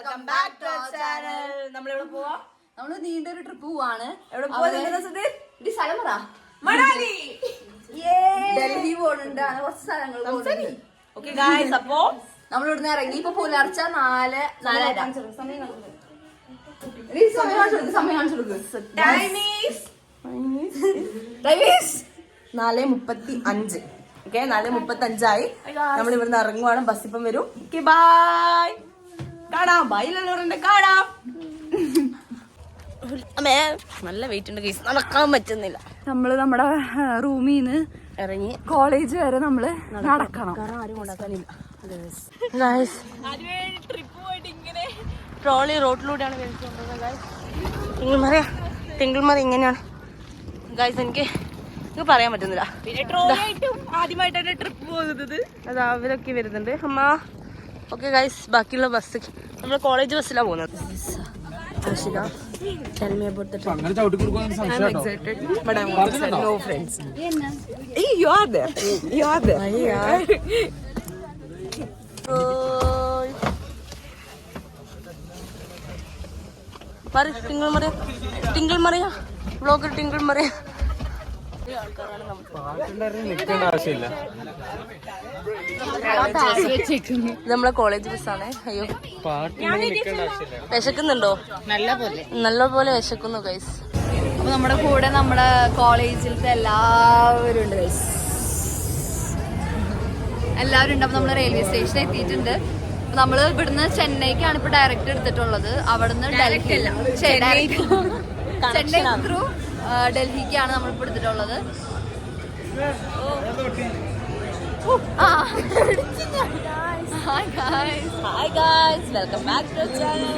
Welcome back to our channel. നമ്മൾ എവിടെ പോവാ? നമ്മള് നീണ്ടൊരു ട്രിപ്പ് പോവാണ്. എവിടെ പോവാ? സ്ഥലം പറ. മണാലി. ഡൽഹി പോണുണ്ട്. അങ്ങനെ കുറച്ച് സ്ഥലങ്ങൾ പോകുന്നുണ്ട്. ഓക്കെ ഗായ്സ്, അപ്പോ നമ്മൾ ഇവിടുന്ന് ഇറങ്ങി ഇപ്പൊ പുലർച്ചെ 4:30. സമയം കാണിച്ചു കൊടുക്ക്. 4:35. ഓക്കെ, 4:35 നമ്മൾ ഇവിടുന്ന് ഇറങ്ങുവാണ്. ബസ് ഇപ്പം വരും. Okay bye. കാണാം. ബൈലുള്ളവരുണ്ട്, കാണാം. അമ്മേ നല്ല വെയിറ്റ് ഉണ്ട് ഗൈസ്, നടക്കാൻ പറ്റുന്നില്ല. നമ്മള് നമ്മുടെ റൂമിൽ നിന്ന് ഇറങ്ങി കോളേജ് വരെ നമ്മള് നടക്കണം. ആരും കൊണ്ടാക്കാനില്ല. ട്രോളി റോഡിലൂടെയാണ് തിങ്കിൾമറി ഇങ്ങനെയാണ് ഗൈസ്. എനിക്ക് പറയാൻ പറ്റുന്നില്ല. പിന്നെ ട്രോളിയായിട്ടും ആദ്യമായിട്ടാണ് ട്രിപ്പ് പോകുന്നത്. അത് അവരൊക്കെ വരുന്നുണ്ട്. അമ്മ ഓക്കെ ഗൈസ്, ബാക്കിയുള്ള ബസ് നമ്മൾ കോളേജ് ബസ്സിലാണ് പോകുന്നത്. Tell me about the trip. I'm excited, but I'm also sad. No friends. Hey, you are there. You are there. Tinkle Mariya vlogger Tinkle Mariya. നമ്മളെ കോളേജ് ബസ്സാണ്. അയ്യോ വിശക്കുന്നുണ്ടോ? നല്ല പോലെ വിശക്കുന്നു ഗൈസ്. അപ്പൊ നമ്മുടെ കൂടെ നമ്മുടെ കോളേജിലത്തെ എല്ലാവരും ഉണ്ട് ഗൈസ്. എല്ലാവരും ഉണ്ട്. അപ്പൊ നമ്മള് റെയിൽവേ സ്റ്റേഷനിൽ എത്തിയിട്ടുണ്ട്. നമ്മള് ഇവിടുന്ന് ചെന്നൈക്കാണ് ഇപ്പൊ ഡയറക്റ്റ് എടുത്തിട്ടുള്ളത്. അവിടുന്ന് ചെന്നൈ ത്രൂ ഡൽഹിക്കാണ് നമ്മളിപ്പോ എടുത്തിട്ടുള്ളത്. Hi guys, welcome back to our channel.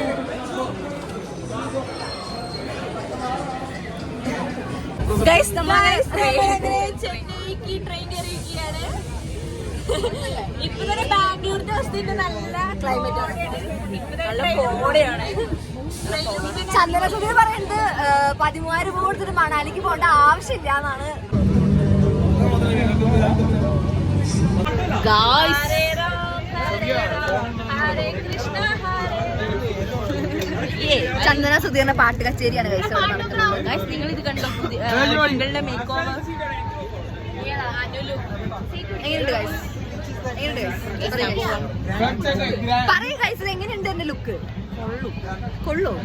Guys, ചെന്നൈക്ക് ട്രെയിൻ കയറിയിരിക്കുകയാണ്. ഇപ്പൊ തന്നെ ബാംഗ്ലൂരിന്റെ അവസ്ഥ നല്ല ക്ലൈമറ്റ് ആണ്. നല്ല കോടയാണ്. ചന്ദ്രസുധി പറയുന്നത് 13,000 രൂപ കൊടുത്തിട്ട് മണാലിക്ക് പോകേണ്ട ആവശ്യമില്ല എന്നാണ്. ചന്ദന സുധീറിന്റെ പാട്ട് കച്ചേരിയാണ് ഗൈസ് അവിടെ നടക്കുന്നത്. നിങ്ങൾ ഇത് കണ്ടോ? നിങ്ങളുടെ മേക്ക് ഓവർ എങ്ങനെയുണ്ട് ഗൈസ്? പറയൂ ഗൈസ്, എങ്ങനെയുണ്ട് എന്റെ ലുക്ക്? കൊള്ളും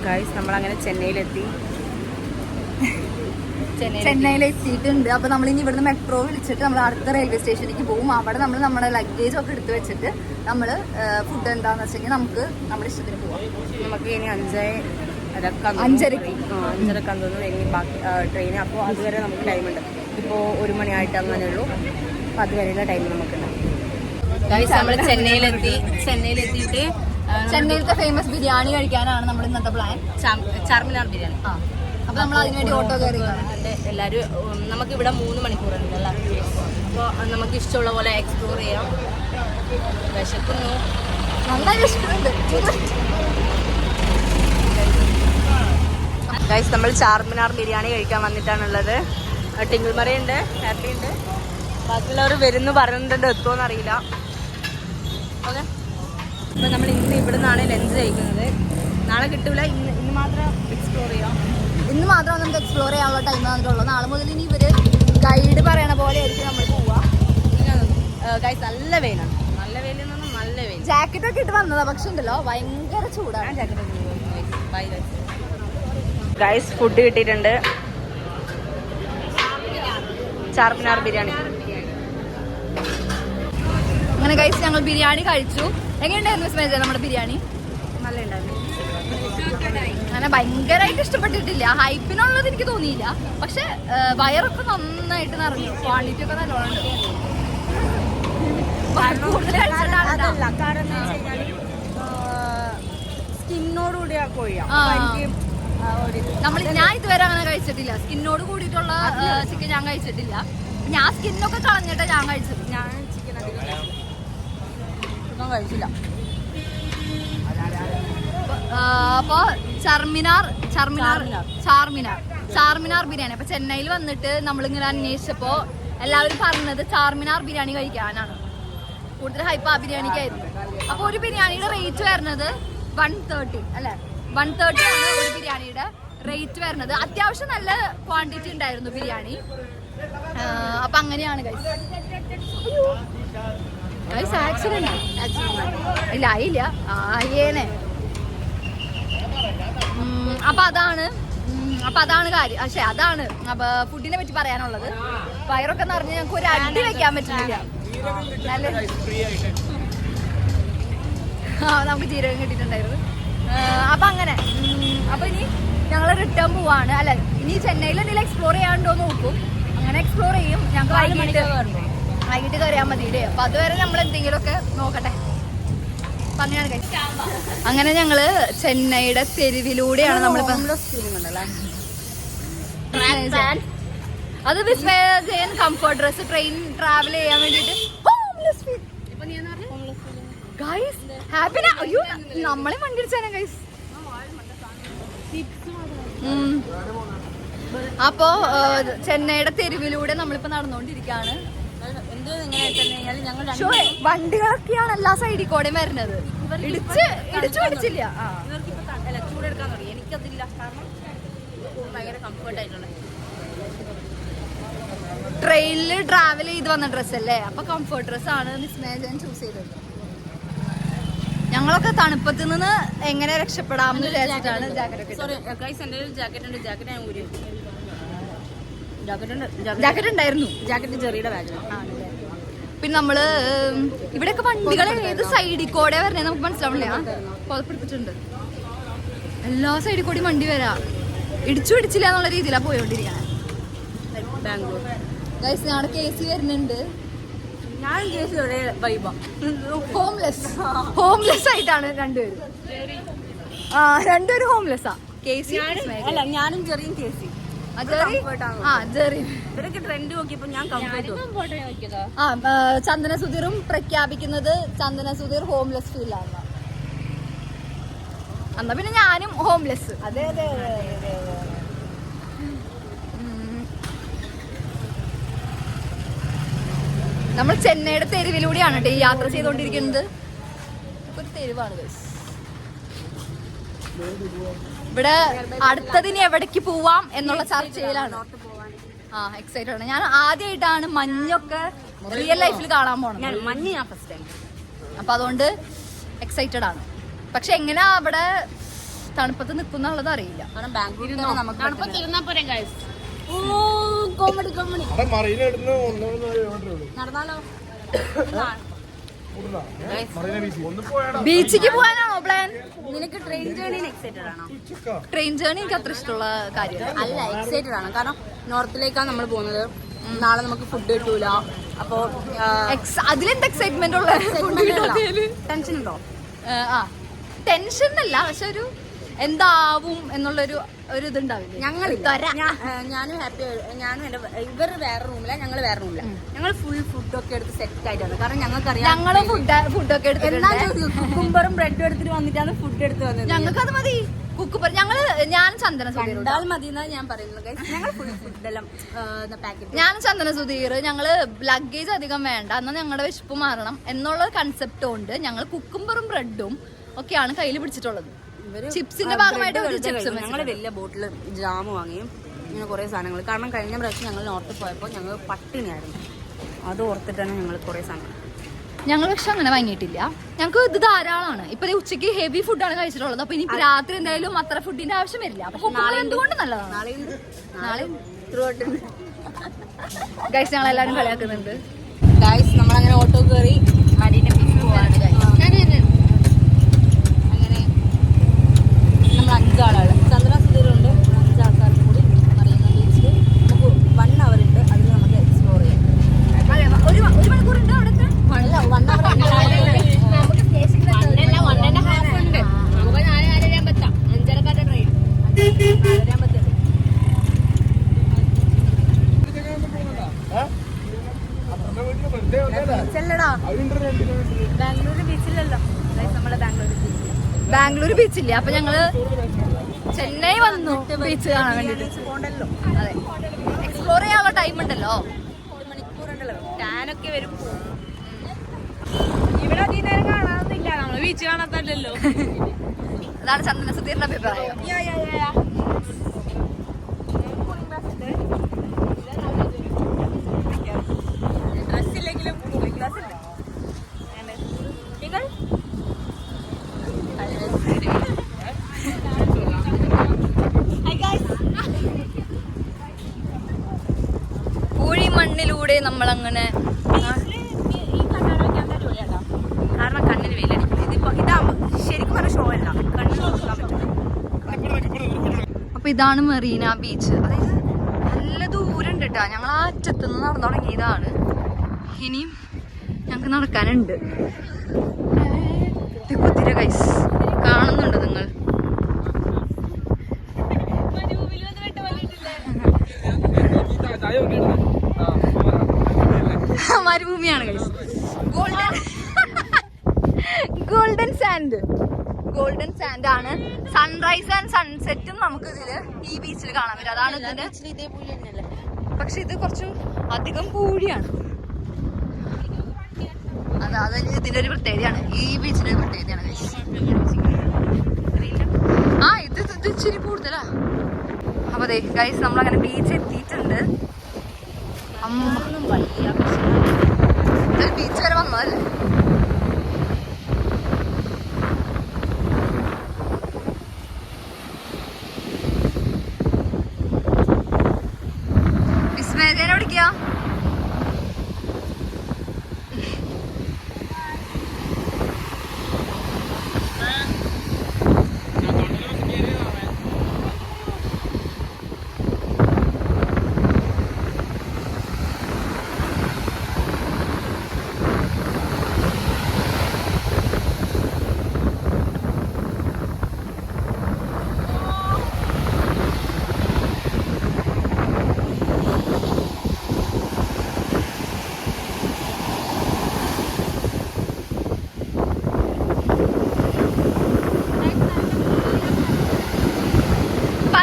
ഗൈസ്. നമ്മളങ്ങനെ ചെന്നൈയിലെത്തിയിട്ടുണ്ട്. അപ്പൊ നമ്മൾ ഇനി ഇവിടുന്ന് മെട്രോ വിളിച്ചിട്ട് നമ്മൾ അടുത്ത റെയിൽവേ സ്റ്റേഷനിലേക്ക് പോകും. അവിടെ നമ്മൾ നമ്മുടെ ലഗേജ് ഒക്കെ എടുത്ത് വെച്ചിട്ട് നമ്മള് ഫുഡ് എന്താന്ന് വെച്ചെങ്കിൽ നമുക്ക് നമ്മുടെ ഇഷ്ടത്തിന് പോവാം. നമുക്ക് ഇനി 5:30 തോന്നുന്നു ഇനി ബാക്കി ട്രെയിൻ. അപ്പോൾ അതുവരെ നമുക്ക് ടൈമുണ്ട്. ഇപ്പോൾ 1 മണിയായിട്ട് അങ്ങനെ ഉള്ളൂ. അപ്പോൾ അതുവരെയുള്ള ടൈം നമുക്കുണ്ട്. നമ്മൾ ചെന്നൈയിലെത്തിയിട്ട് ചെന്നൈയിലത്തെ ഫേമസ് ബിരിയാണി കഴിക്കാനാണ് നമ്മൾ ഇന്നത്തെ പ്ലാൻ. ചാർമിനാർ ബിരിയാണി. അപ്പൊ നമ്മൾ അതിനുവേണ്ടി ഓട്ടോ കയറി എല്ലാവരും. നമുക്കിവിടെ 3 മണിക്കൂറുണ്ട് അല്ല. അപ്പോൾ നമുക്ക് ഇഷ്ടമുള്ള പോലെ എക്സ്പ്ലോർ ചെയ്യാം. വിശക്കുന്നു, നന്നായി ഇഷ്ടമുണ്ട്. ഗൈസ്, നമ്മൾ ചാർമിനാർ ബിരിയാണി കഴിക്കാൻ വന്നിട്ടാണുള്ളത്. ടിങ്കിൾ മറിയുണ്ട്, ഹാപ്പി ഉണ്ട്. ബാക്കിയുള്ളവർ വരുന്നു പറയുന്നുണ്ട്, എത്തുമോന്ന് അറിയില്ല. ഓക്കെ, അപ്പോൾ നമ്മൾ ഇന്ന് ഇവിടെ നിന്നാണ് ലഞ്ച് കഴിക്കുന്നത്. നാളെ കിട്ടൂല. ഇന്ന് മാത്രം എക്സ്പ്ലോർ ചെയ്യാം. ഇന്ന് മാത്രം നമുക്ക് എക്സ്പ്ലോർ ചെയ്യാനുള്ള ടൈം തന്നിട്ടുള്ളൂ. നാളെ മുതൽ ഇനി ഇവര് ഗൈഡ് പറയണ പോലെ ആയിരിക്കും നമ്മൾ പോവാ. ഗൈസ്, നല്ല വെയിലാണ്. നല്ല വെയിൽ. ജാക്കറ്റ് ഒക്കെ ഇട്ട് വന്നതാ, പക്ഷെ ഉണ്ടല്ലോ ഭയങ്കര ചൂടാണ്. ഗൈസ്, ഫുഡ് കിട്ടിയിട്ടുണ്ട്. ചാർമിനാർ ബിരിയാണി. അങ്ങനെ ഗൈസ്, ഞങ്ങൾ ബിരിയാണി കഴിച്ചു. എങ്ങനെയുണ്ടായിരുന്നു സ്മേജ നമ്മുടെ ബിരിയാണി? നല്ല ഉണ്ടായിരുന്നു. അങ്ങനെ ഭയങ്കരമായിട്ട് ഇഷ്ടപ്പെട്ടിട്ടില്ല. ഹൈപ്പിനുള്ളത് എനിക്ക് തോന്നിയില്ല. പക്ഷെ വയറൊക്കെ നന്നായിട്ട് നിറഞ്ഞു. ക്വാണ്ടിറ്റി ഒക്കെ നല്ലോണം ഉണ്ട്. സ്കിന്നോടുകൂടി ഞാൻ ഇതുവരെ അങ്ങനെ കഴിച്ചിട്ടില്ല. സ്കിന്നോട് കൂടിയിട്ടുള്ള ചിക്കൻ ഞാൻ കഴിച്ചിട്ടില്ല. ഞാൻ സ്കിന്നൊക്കെ കളഞ്ഞിട്ട് ഞാൻ കഴിച്ചത്. ഞാൻ ചിക്കൻ അധികം കഴിച്ചില്ല. അപ്പൊ ചാർമിനാർ ബിരിയാണി. അപ്പൊ ചെന്നൈയിൽ വന്നിട്ട് നമ്മളിങ്ങനെ അന്വേഷിച്ചപ്പോ എല്ലാവരും പറഞ്ഞത് ചാർമിനാർ ബിരിയാണി കഴിക്കാനാണ്. കൂടുതൽ ഹൈപ്പ് ആ ബിരിയാണിക്കായിരുന്നു. അപ്പൊ ഒരു ബിരിയാണിയുടെ റേറ്റ് വരുന്നത് 130 അല്ലെ, 130 ആണ് ഒരു ബിരിയാണിയുടെ റേറ്റ് വരുന്നത്. അത്യാവശ്യം നല്ല ക്വാണ്ടിറ്റി ഉണ്ടായിരുന്നു ബിരിയാണി. അപ്പൊ അങ്ങനെയാണ് ഗൈസ്. ആക്സിഡന്റ് ഇല്ല ആയില്ല, ആയേനെ. അപ്പൊ അതാണ് കാര്യം. പക്ഷെ അതാണ് അപ്പൊ ഫുഡിനെ പറ്റി പറയാനുള്ളത്. വയറൊക്കെ നിറഞ്ഞ് ഞങ്ങൾക്ക് ഒരു അടി വെക്കാൻ പറ്റുന്നില്ല. നമുക്ക് ജീരകം കിട്ടിയിട്ടുണ്ടായിരുന്നു. അപ്പൊ അങ്ങനെ അപ്പൊ ഇനി ഞങ്ങൾ റിട്ടേൺ പോവാണ്. അല്ല, ഇനി ചെന്നൈയിൽ എന്തെങ്കിലും എക്സ്പ്ലോർ ചെയ്യാണ്ടോ നോക്കും. അങ്ങനെ എക്സ്പ്ലോർ ചെയ്യും. ഞങ്ങൾക്ക് വൈകിട്ട് കയറിയാൽ മതി. അപ്പൊ അതുവരെ നമ്മൾ എന്തെങ്കിലുമൊക്കെ നോക്കട്ടെ. അങ്ങനെ ഞങ്ങള് ചെന്നൈയുടെ തെരുവിലൂടെയാണ് നമ്മളിപ്പോ. അത് വിസ്മയ കംഫർട്ട് ഡ്രസ് ട്രെയിൻ ട്രാവൽ ചെയ്യാൻ വേണ്ടിട്ട് അയ്യോ നമ്മളെ വണ്ടി അടിച്ചാണ് ഗൈസ്. അപ്പോ ചെന്നൈയുടെ തെരുവിലൂടെ നമ്മളിപ്പോ നടന്നുകൊണ്ടിരിക്കുകയാണ്. വണ്ടികളൊക്കെയാണ് എല്ലാ സൈഡിൽ കൂടെയും വരുന്നത്. ഇടിച്ചു പിടിച്ചില്ല. ചൂടെടുക്കാൻ തുടങ്ങി. എനിക്കതില്ല, കാരണം ഭയങ്കര കംഫർട്ട് ആയിട്ടുള്ള ട്രെയിനിൽ ട്രാവൽ ചെയ്ത് വന്ന ഡ്രസ്സല്ലേ. അപ്പൊ കംഫർട്ട് ഡ്രസ്സാണ് മിസ്മേജൻ ചൂസ് ചെയ്തത്. ഞങ്ങളൊക്കെ തണുപ്പത്ത് നിന്ന് എങ്ങനെ രക്ഷപ്പെടാമെന്ന് വിചാരിച്ചിട്ടാണ് ജാക്കറ്റ് ഉണ്ടായിരുന്നു. ജാക്കറ്റ് ചെറിയുടെ ബാഗ്. പിന്നെ നമ്മള് ഇവിടെയൊക്കെ വണ്ടികൾ ഏത് സൈഡിൽ കൂടെ വരണേ നമുക്ക് മനസ്സിലാവില്ല. പുറപ്പെടുത്തിട്ടുണ്ട്. എല്ലാ സൈഡിൽ കൂടി വണ്ടി വരാ. ഇടിച്ചു പിടിച്ചില്ല എന്നുള്ള രീതിയിലാണ് പോയോണ്ടിരിക്കണേ. ബാംഗ്ലൂർ ഗൈസ് ഞങ്ങളുടെ കേസ് വരുന്നുണ്ട്. ഞാൻ ഹോംലെസ് ആയിട്ടാണ് രണ്ടുപേരും. രണ്ടുപേരും ഹോംലെസ്സാ. കേസി അല്ല, ഞാനും ചെറിയും കേസി. ട്രെൻഡ് നോക്കിയപ്പോ ഞാൻ ചന്ദന സുധീറും പ്രഖ്യാപിക്കുന്നത് ചന്ദന സുധീർ ഹോംലെസ് ഫീൽ ആണ്. എന്നാ പിന്നെ ഞാനും ഹോംലെസ്. അതെ. നമ്മൾ ചെന്നൈയുടെ തെരുവിലൂടെയാണ് ഈ യാത്ര ചെയ്തുകൊണ്ടിരിക്കുന്നത്. ഒരു തെരുവാണ് ഗൈസ്. ഇവിടെ അടുത്തതിന് എവിടേക്ക് പോവാം എന്നുള്ള ചർച്ചയിലാണ്. എക്സൈറ്റഡ് ആണ്. ഞാൻ ആദ്യമായിട്ടാണ് മഞ്ഞൊക്കെ റിയൽ ലൈഫിൽ കാണാൻ പോണത്. മഞ്ഞ് ഞാൻ ഫസ്റ്റ് ടൈം. അപ്പൊ അതുകൊണ്ട് എക്സൈറ്റഡ് ആണ്. പക്ഷെ എങ്ങനെയാ അവിടെ തണുപ്പത്ത് നിൽക്കുന്നുള്ളത് അറിയില്ല. നടന്നാലോ? ബീച്ചിക്ക് പോകാനാണോ പ്ലാൻ? നിനക്ക് ട്രെയിൻ ജേർണി എക്സൈറ്റഡ് ആണോ? ട്രെയിൻ ജേർണി എനിക്ക് അത്ര ഇഷ്ടമുള്ള കാര്യമാണ്. അല്ല, എക്സൈറ്റഡ് ആണ്. കാരണം നോർത്തിലേക്കാണ് നമ്മൾ പോകുന്നത്. നാളെ നമുക്ക് ഫുഡ് കിട്ടൂല. അപ്പോ അതിലെന്ത് എക്സൈറ്റ്മെന്റ് ഉള്ള? ടെൻഷൻ ഉണ്ടോ? ടെൻഷൻ അല്ല, പക്ഷെ ഒരു എന്താവും എന്നുള്ളൊരു ഇതുണ്ടാവില്ല. ഞാനും ഹാപ്പി. ഞാനും ഇവർ വേറെ റൂമില്ല, ഞങ്ങൾ വേറെ റൂമില്ല. ഞങ്ങൾ ഫുൾ ഫുഡൊക്കെ എടുത്ത് സെറ്റ് ആയിട്ടാണ്. കാരണം ഞങ്ങൾക്കറിയാം ഞങ്ങള് ഫുഡൊക്കെ എടുത്ത് കുക്കുംബറും ബ്രെഡും എടുത്തിട്ട് വന്നിട്ടാണ് ഫുഡ് എടുത്ത് വന്നത്. ഞങ്ങൾക്ക് അത് മതി. കുക്കുംബർ ഞാൻ ചന്ദന സുധീർ മതി എന്നാണ് ഞാൻ പറയുന്നത്. ഞങ്ങൾ ഫുൾ ഫുഡെല്ലാം പാക്കറ്റ്. ഞാൻ ചന്ദന സുധീർ ഞങ്ങള് ലഗേജ് അധികം വേണ്ട, എന്നാൽ ഞങ്ങളുടെ വിശപ്പ് മാറണം എന്നുള്ള കൺസെപ്റ്റ് കൊണ്ട് ഞങ്ങൾ കുക്കുംബറും ബ്രെഡും ഒക്കെയാണ് കയ്യിൽ പിടിച്ചിട്ടുള്ളത്. ചിപ്സിന്റെ ഭാഗമായിട്ട് ഞങ്ങൾ വലിയ ബോട്ടിൽ ജാം വാങ്ങിയും ഇങ്ങനെ കുറെ സാധനങ്ങൾ. കാരണം കഴിഞ്ഞ പ്രാവശ്യം ഞങ്ങൾ നോർത്ത് പോയപ്പോൾ ഞങ്ങൾ പട്ടിണിയായിരുന്നു. അത് ഓർത്തിട്ടാണ് ഞങ്ങൾ കുറെ സാധനങ്ങൾ. ഞങ്ങൾ പക്ഷെ അങ്ങനെ വാങ്ങിയിട്ടില്ല. ഞങ്ങൾക്ക് ഇത് ധാരാളമാണ്. ഇപ്പൊ ഉച്ചയ്ക്ക് ഹെവി ഫുഡാണ് കഴിച്ചിട്ടുള്ളത്. അപ്പൊ ഇനി രാത്രി എന്തായാലും അത്ര ഫുഡിന്റെ ആവശ്യം വരില്ല. അപ്പൊ നാളെ എന്തുകൊണ്ട് നല്ലതാണ്. നാളെ ഗൈസ് ഞങ്ങൾ എല്ലാവരും കളിയാക്കുന്നുണ്ട്. ഗൈസ് നമ്മളങ്ങനെ ഓട്ടോ കയറി മരീന ബീച്ച് പോവാണ്. നമ്മൾ 5 ആളുകൾ ചന്ദ്ര സുധീരുണ്ട്. 5 ആൾക്കാർക്ക് കൂടി മറീന ബീച്ചിൽ നമുക്ക് 1 hour ഉണ്ട്. അതിൽ നമുക്ക് എക്സ്പ്ലോർ ചെയ്യാം. ഒരു മണിക്കൂറുണ്ട് അവിടെ. 1 hour നമുക്ക് 1.5 ഉണ്ട്. നമുക്ക് 4:30 പറ്റാം. 5:30 ട്രെയിൻ. 4:30 പറ്റും. ബാംഗ്ലൂർ ബീച്ചിലല്ലോ നമ്മളെ ബാംഗ്ലൂർ ബീച്ചില്ല. അപ്പൊ ഞങ്ങള് ചെന്നൈ വന്നു ബീച്ച് കാണാൻ വേണ്ടിട്ട്. അതെ, എക്സ്പ്ലോർ ചെയ്യാനുള്ള ടൈം ഉണ്ടല്ലോ. 1 മണിക്കൂറുണ്ടല്ലോ. ടാനൊക്കെ വരും. ബീച്ച് കാണാത്തല്ലോ. അതാണ് ചന്ദന സുധീറിന്റെ അഭിപ്രായം. ഡ്രസ്സില്ലെങ്കിലും നിങ്ങൾ പൂഴി മണ്ണിലൂടെ നമ്മളങ്ങനെ, കാരണം കണ്ണിന് വെയിലടിക്കും. ഇതാകുമ്പോ ശരിക്കും പറഞ്ഞ ഷോ അല്ല, കണ്ണിന് നോക്കാൻ പറ്റില്ല. അപ്പൊ ഇതാണ് മെറീന ബീച്ച്. അതായത് നല്ല ദൂരം ഉണ്ട് കേട്ടോ. ഞങ്ങൾ ആ അറ്റത്തുനിന്ന് നടന്നു തുടങ്ങിയതാണ്. ഇനിയും ഞങ്ങക്ക് നടക്കാനുണ്ട്. കുതിര ഗൈസ് കാണുന്നുണ്ടോ നിങ്ങൾ? മരുഭൂമിയാണ് guys. Golden sand, golden sand ആണ്. സൺറൈസ് ആൻഡ് സൺസെറ്റും നമുക്ക് ഇതില് ഈ ബീച്ചിൽ കാണാൻ പറ്റും. അതാണ് ഇതിന്റെ, പക്ഷെ ഇത് കുറച്ച് അധികം കൂടിയാണ്. അത് ഇതിന്റെ ഒരു പ്രത്യേകതയാണ്, ഈ ബീച്ചിന്റെ ഒരു പ്രത്യേകതയാണ് ഗൈസ്. ആ ഇത് ഇച്ചിരി കൂടുതലാ. അപ്പൊ അതെ ഗൈസ്, നമ്മളങ്ങനെ ബീച്ച് എത്തിയിട്ടുണ്ട്. ഇതൊരു ബീച്ച് വരെ വന്നതല്ലേ. വിസ്മയതേനെ വിളിക്കുക.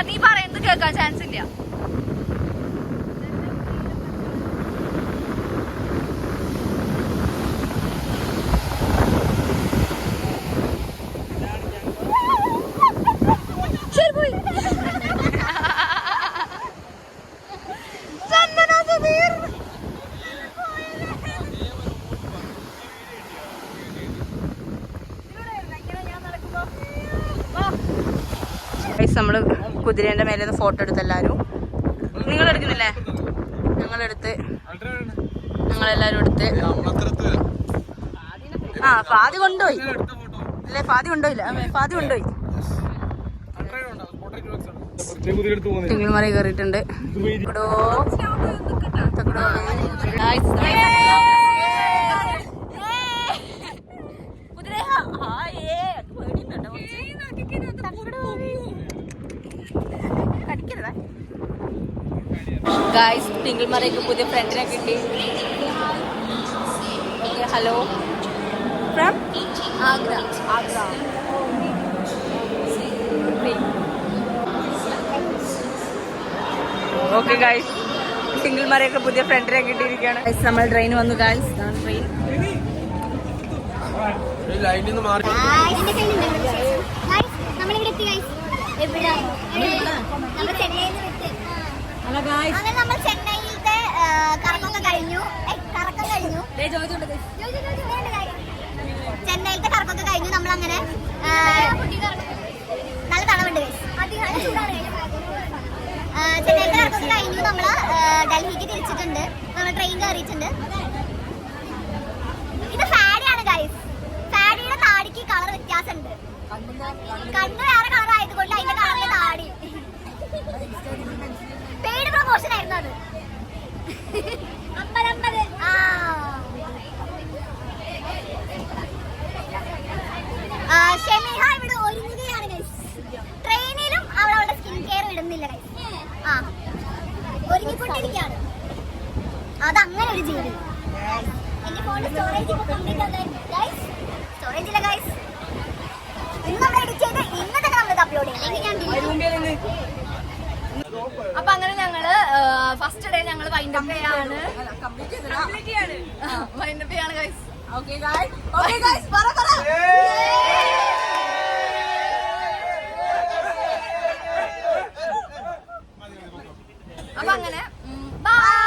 നീ പറയുന്നത് കേൾക്കാൻ ചാൻസ് ഇല്ല. ശരി പോയി. നമ്മള് കുതിരേന്റെ മേലെ നിന്ന് ഫോട്ടോ എടുത്ത് എല്ലാരും. നിങ്ങൾ എടുക്കുന്നില്ലേ? ഞങ്ങളെടുത്ത്, ഞങ്ങളെല്ലാരും എടുത്ത്. ആ പാതി കൊണ്ടുപോയി അല്ലേ? പാതി കൊണ്ടുപോയില്ല, പാതി കൊണ്ടുപോയി. തിങ്ങിൾമറ കയറിയിട്ടുണ്ട്. ഗായ്സ്, തിങ്കിൾമറയ്ക്ക് പുതിയ ഫ്രണ്ടിനെ കിട്ടി. Okay, hello from Agra. Agra. Okay guys, തിങ്കിൾമറയൊക്കെ പുതിയ ഫ്രണ്ടിനെ കിട്ടിയിരിക്കുകയാണ്. ഗായ്സ്, നമ്മൾ ട്രെയിൻ വന്നു. ഗായ്സ്, ട്രെയിൻ നമ്മൾ ചെന്നൈയിലത്തെ കറക്കം കഴിഞ്ഞു. ചെന്നൈയിലത്തെ കറക്കൊക്കെ കഴിഞ്ഞു. നമ്മളങ്ങനെ നല്ല തണവുണ്ട്. ചെന്നൈയിലത്തെ കറക്കൊക്കെ കഴിഞ്ഞു. നമ്മള് ഡൽഹിക്ക് തിരിച്ചിട്ടുണ്ട്. നമ്മൾ ട്രെയിൻ കയറിയിട്ടുണ്ട്. ഇത് ഫാഡിയാണ് ഗൈസ്. ഫാഡിയുടെ താടിക്ക് കളർ വ്യത്യാസമുണ്ട്. കണ്ണ് വേറെ കളർ ആയതുകൊണ്ട് അതിന്റെ കളറിന്റെ താടി പെയ്ഡ് പ്രൊമോഷൻ ആയിരുന്നു അത്. 50 ഷെമിഹ ഇവിടെ ഒരുങ്ങുകയാണ് ഗൈസ്. ട്രെയിനിലും അവളവിടെ സ്കിൻ കെയർ ഇടുന്നില്ല ഗൈസ്. ഒരുങ്ങിക്കൊണ്ടിരിക്കുകയാണ്. അതങ്ങനെ ഒരു ജീവിതം. എന്റെ ഫോണിന്റെ സ്റ്റോറേജ് ഇപ്പൊ കംപ്ലീറ്റ് ആയിരുന്നു ഗൈസ്. സ്റ്റോറേജ് ഇല്ല ഗൈസ്. ഇന്ന് നമ്മൾ എഡിറ്റ് ചെയ്ത് ഇന്ന് തന്നെ നമ്മൾ അപ്ലോഡ് ചെയ്യാം. അപ്പൊ അങ്ങനെ ഞങ്ങള് ഫസ്റ്റ് ഡേ ഞങ്ങൾ വൈൻഡപ്പ് ചെയ്യാണ്. വൈൻഡപ്പ് ചെയ്യാണ് ഗൈസ്. ഓക്കെ ഗൈസ്, പറ അപ്പൊ അങ്ങനെ ബൈ.